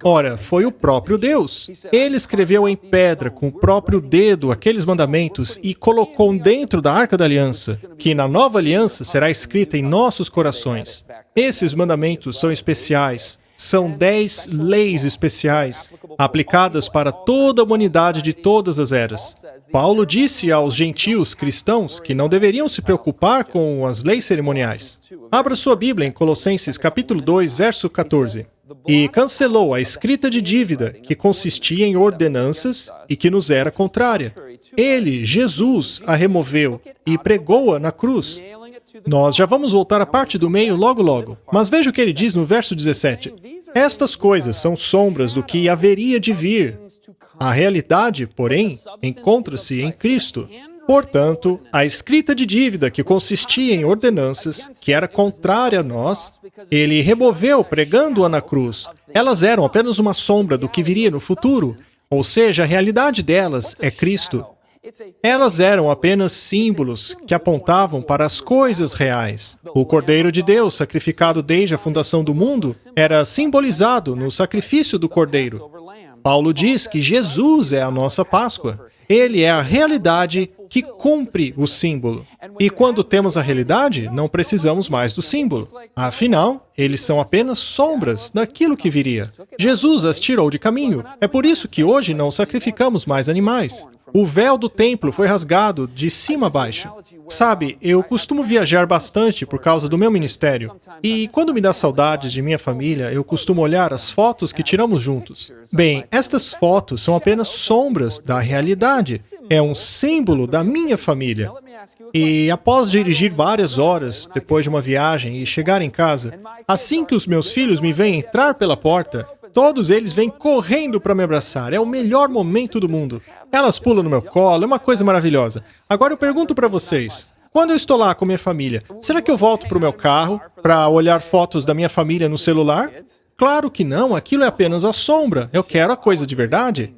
Ora, foi o próprio Deus. Ele escreveu em pedra com o próprio dedo aqueles mandamentos e colocou dentro da Arca da Aliança, que na nova aliança será escrita em nossos corações. Esses mandamentos são especiais. São 10 leis especiais, aplicadas para toda a humanidade de todas as eras. Paulo disse aos gentios cristãos que não deveriam se preocupar com as leis cerimoniais. Abra sua Bíblia em Colossenses capítulo 2, verso 14. E cancelou a escrita de dívida, que consistia em ordenanças e que nos era contrária. Ele, Jesus, a removeu e pregou-a na cruz. Nós já vamos voltar à parte do meio logo. Mas veja o que ele diz no verso 17. Estas coisas são sombras do que haveria de vir. A realidade, porém, encontra-se em Cristo. Portanto, a escrita de dívida, que consistia em ordenanças, que era contrária a nós, ele removeu pregando-a na cruz. Elas eram apenas uma sombra do que viria no futuro, ou seja, a realidade delas é Cristo. Elas eram apenas símbolos que apontavam para as coisas reais. O Cordeiro de Deus, sacrificado desde a fundação do mundo, era simbolizado no sacrifício do Cordeiro. Paulo diz que Jesus é a nossa Páscoa. Ele é a realidade que cumpre o símbolo. E quando temos a realidade, não precisamos mais do símbolo. Afinal, eles são apenas sombras daquilo que viria. Jesus as tirou de caminho. É por isso que hoje não sacrificamos mais animais. O véu do templo foi rasgado de cima a baixo. Sabe, eu costumo viajar bastante por causa do meu ministério. E quando me dá saudades de minha família, eu costumo olhar as fotos que tiramos juntos. Bem, estas fotos são apenas sombras da realidade. É um símbolo da minha família. E após dirigir várias horas, depois de uma viagem, e chegar em casa, assim que os meus filhos me veem entrar pela porta, todos eles vêm correndo para me abraçar. É o melhor momento do mundo. Elas pulam no meu colo, é uma coisa maravilhosa. Agora eu pergunto para vocês, quando eu estou lá com minha família, será que eu volto para o meu carro para olhar fotos da minha família no celular? Claro que não, aquilo é apenas a sombra. Eu quero a coisa de verdade.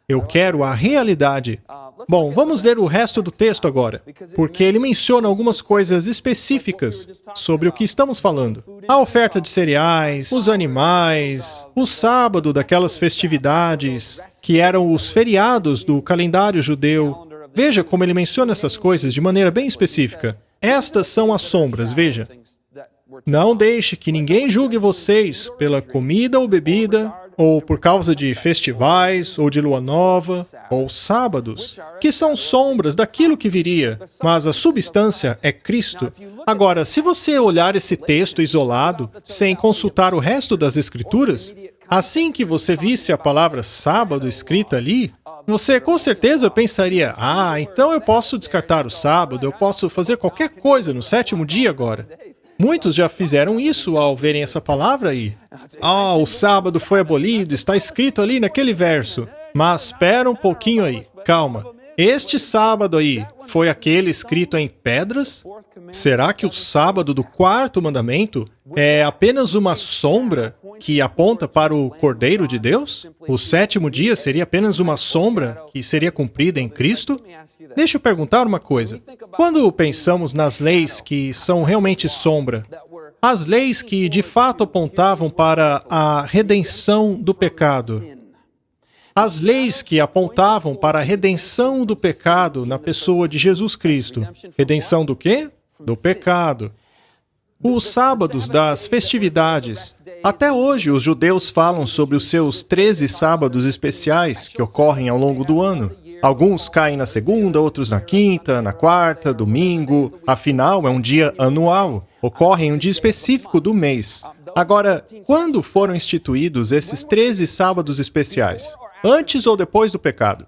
Eu quero a realidade. Bom, vamos ler o resto do texto agora, porque ele menciona algumas coisas específicas sobre o que estamos falando. A oferta de cereais, os animais, o sábado daquelas festividades, que eram os feriados do calendário judeu. Veja como ele menciona essas coisas de maneira bem específica. Estas são as sombras, veja. Não deixe que ninguém julgue vocês pela comida ou bebida, ou por causa de festivais, ou de lua nova, ou sábados, que são sombras daquilo que viria, mas a substância é Cristo. Agora, se você olhar esse texto isolado, sem consultar o resto das Escrituras, assim que você visse a palavra sábado escrita ali, você com certeza pensaria, então eu posso descartar o sábado, eu posso fazer qualquer coisa no 7º dia agora. Muitos já fizeram isso ao verem essa palavra aí. O sábado foi abolido, está escrito ali naquele verso. Mas espera um pouquinho aí, calma. Este sábado aí foi aquele escrito em pedras? Será que o sábado do 4º mandamento é apenas uma sombra que aponta para o Cordeiro de Deus? O 7º dia seria apenas uma sombra que seria cumprida em Cristo? Deixa eu perguntar uma coisa. Quando pensamos nas leis que são realmente sombra, as leis que de fato apontavam para a redenção do pecado, as leis que apontavam para a redenção do pecado na pessoa de Jesus Cristo. Redenção do quê? Do pecado. Os sábados das festividades. Até hoje, os judeus falam sobre os seus 13 sábados especiais que ocorrem ao longo do ano. Alguns caem na segunda, outros na quinta, na quarta, domingo. Afinal, é um dia anual. Ocorre em um dia específico do mês. Agora, quando foram instituídos esses 13 sábados especiais? Antes ou depois do pecado?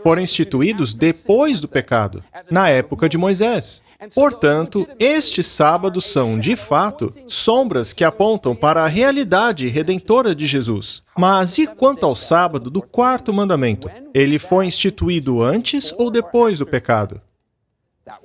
Foram instituídos depois do pecado, na época de Moisés. Portanto, estes sábados são, de fato, sombras que apontam para a realidade redentora de Jesus. Mas e quanto ao sábado do 4º mandamento? Ele foi instituído antes ou depois do pecado?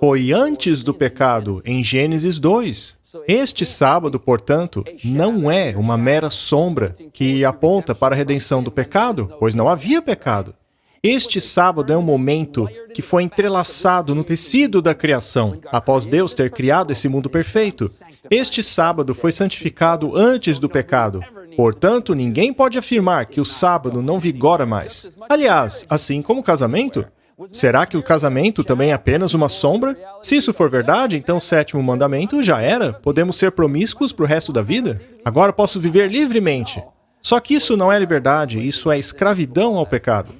Foi antes do pecado, em Gênesis 2. Este sábado, portanto, não é uma mera sombra que aponta para a redenção do pecado, pois não havia pecado. Este sábado é um momento que foi entrelaçado no tecido da criação, após Deus ter criado esse mundo perfeito. Este sábado foi santificado antes do pecado. Portanto, ninguém pode afirmar que o sábado não vigora mais. Aliás, assim como o casamento, será que o casamento também é apenas uma sombra? Se isso for verdade, então o sétimo mandamento já era. Podemos ser promíscuos para o resto da vida? Agora posso viver livremente. Só que isso não é liberdade, isso é escravidão ao pecado.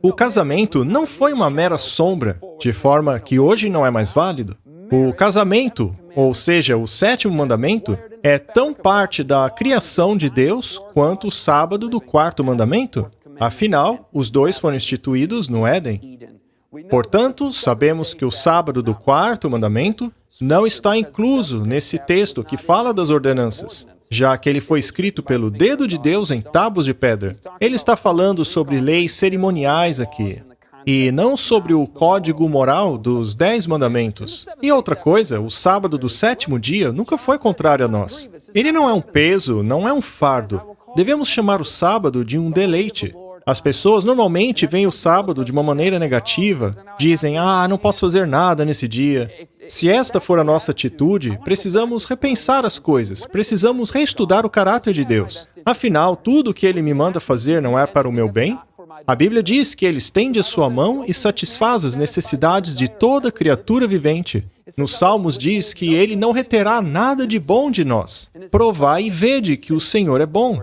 O casamento não foi uma mera sombra, de forma que hoje não é mais válido. O casamento, ou seja, o sétimo mandamento, é tão parte da criação de Deus quanto o sábado do quarto mandamento. Afinal, os dois foram instituídos no Éden. Portanto, sabemos que o sábado do quarto mandamento não está incluso nesse texto que fala das ordenanças, já que ele foi escrito pelo dedo de Deus em tábuas de pedra. Ele está falando sobre leis cerimoniais aqui, e não sobre o código moral dos 10 mandamentos. E outra coisa, o sábado do sétimo dia nunca foi contrário a nós. Ele não é um peso, não é um fardo. Devemos chamar o sábado de um deleite. As pessoas normalmente veem o sábado de uma maneira negativa, dizem, não posso fazer nada nesse dia. Se esta for a nossa atitude, precisamos repensar as coisas, precisamos reestudar o caráter de Deus. Afinal, tudo o que Ele me manda fazer não é para o meu bem? A Bíblia diz que Ele estende a sua mão e satisfaz as necessidades de toda criatura vivente. Nos Salmos diz que Ele não reterá nada de bom de nós. Provai e vede que o Senhor é bom.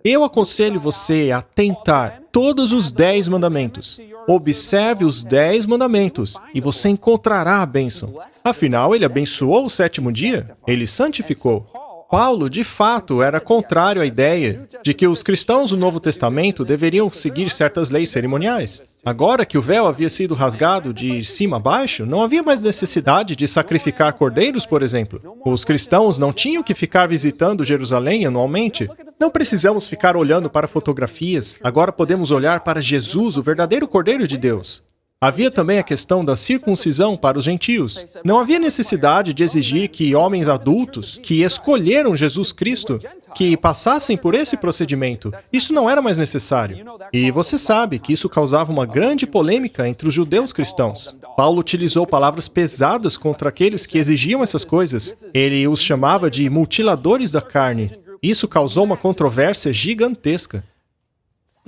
Eu aconselho você a tentar todos os 10 mandamentos. Observe os 10 mandamentos e você encontrará a bênção. Afinal, Ele abençoou o sétimo dia, Ele santificou. Paulo, de fato, era contrário à ideia de que os cristãos do Novo Testamento deveriam seguir certas leis cerimoniais. Agora que o véu havia sido rasgado de cima a baixo, não havia mais necessidade de sacrificar cordeiros, por exemplo. Os cristãos não tinham que ficar visitando Jerusalém anualmente. Não precisamos ficar olhando para fotografias. Agora podemos olhar para Jesus, o verdadeiro Cordeiro de Deus. Havia também a questão da circuncisão para os gentios. Não havia necessidade de exigir que homens adultos, que escolheram Jesus Cristo, que passassem por esse procedimento. Isso não era mais necessário. E você sabe que isso causava uma grande polêmica entre os judeus cristãos. Paulo utilizou palavras pesadas contra aqueles que exigiam essas coisas. Ele os chamava de mutiladores da carne. Isso causou uma controvérsia gigantesca.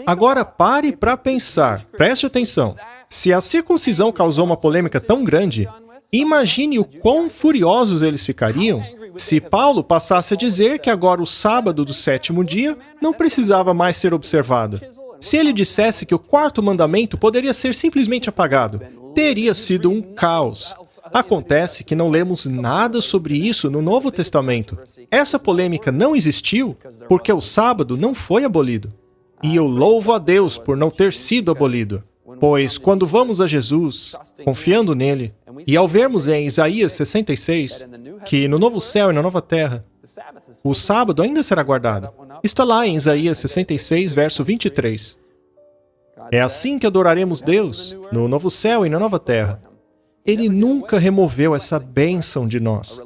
Agora pare para pensar. Preste atenção. Se a circuncisão causou uma polêmica tão grande, imagine o quão furiosos eles ficariam se Paulo passasse a dizer que agora o sábado do sétimo dia não precisava mais ser observado. Se ele dissesse que o quarto mandamento poderia ser simplesmente apagado, teria sido um caos. Acontece que não lemos nada sobre isso no Novo Testamento. Essa polêmica não existiu porque o sábado não foi abolido. E eu louvo a Deus por não ter sido abolido. Pois, quando vamos a Jesus, confiando nele, e ao vermos em Isaías 66, que no novo céu e na nova terra, o sábado ainda será guardado. Está lá em Isaías 66, verso 23. É assim que adoraremos Deus, no novo céu e na nova terra. Ele nunca removeu essa bênção de nós.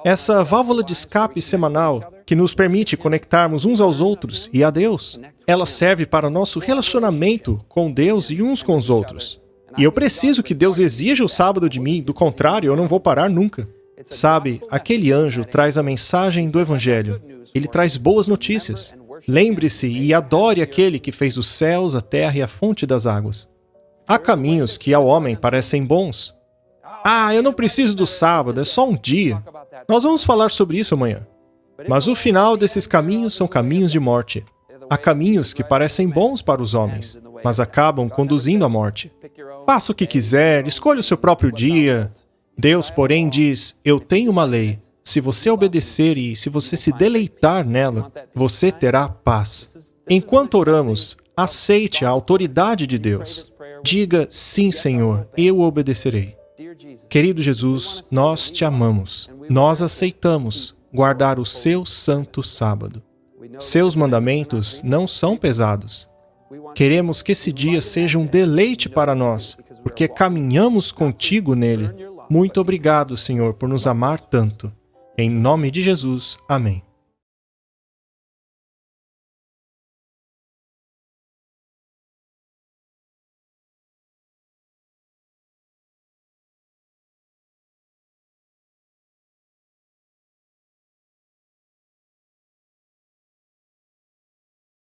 Essa válvula de escape semanal que nos permite conectarmos uns aos outros e a Deus. Ela serve para o nosso relacionamento com Deus e uns com os outros. E eu preciso que Deus exija o sábado de mim, do contrário, eu não vou parar nunca. Sabe, aquele anjo traz a mensagem do Evangelho. Ele traz boas notícias. Lembre-se e adore aquele que fez os céus, a terra e a fonte das águas. Há caminhos que ao homem parecem bons. Eu não preciso do sábado, é só um dia. Nós vamos falar sobre isso amanhã. Mas o final desses caminhos são caminhos de morte. Há caminhos que parecem bons para os homens, mas acabam conduzindo à morte. Faça o que quiser, escolha o seu próprio dia. Deus, porém, diz, eu tenho uma lei. Se você obedecer e se você se deleitar nela, você terá paz. Enquanto oramos, aceite a autoridade de Deus. Diga, sim, Senhor, eu obedecerei. Querido Jesus, nós te amamos. Nós aceitamos guardar o seu santo sábado. Seus mandamentos não são pesados. Queremos que esse dia seja um deleite para nós, porque caminhamos contigo nele. Muito obrigado, Senhor, por nos amar tanto. Em nome de Jesus. Amém.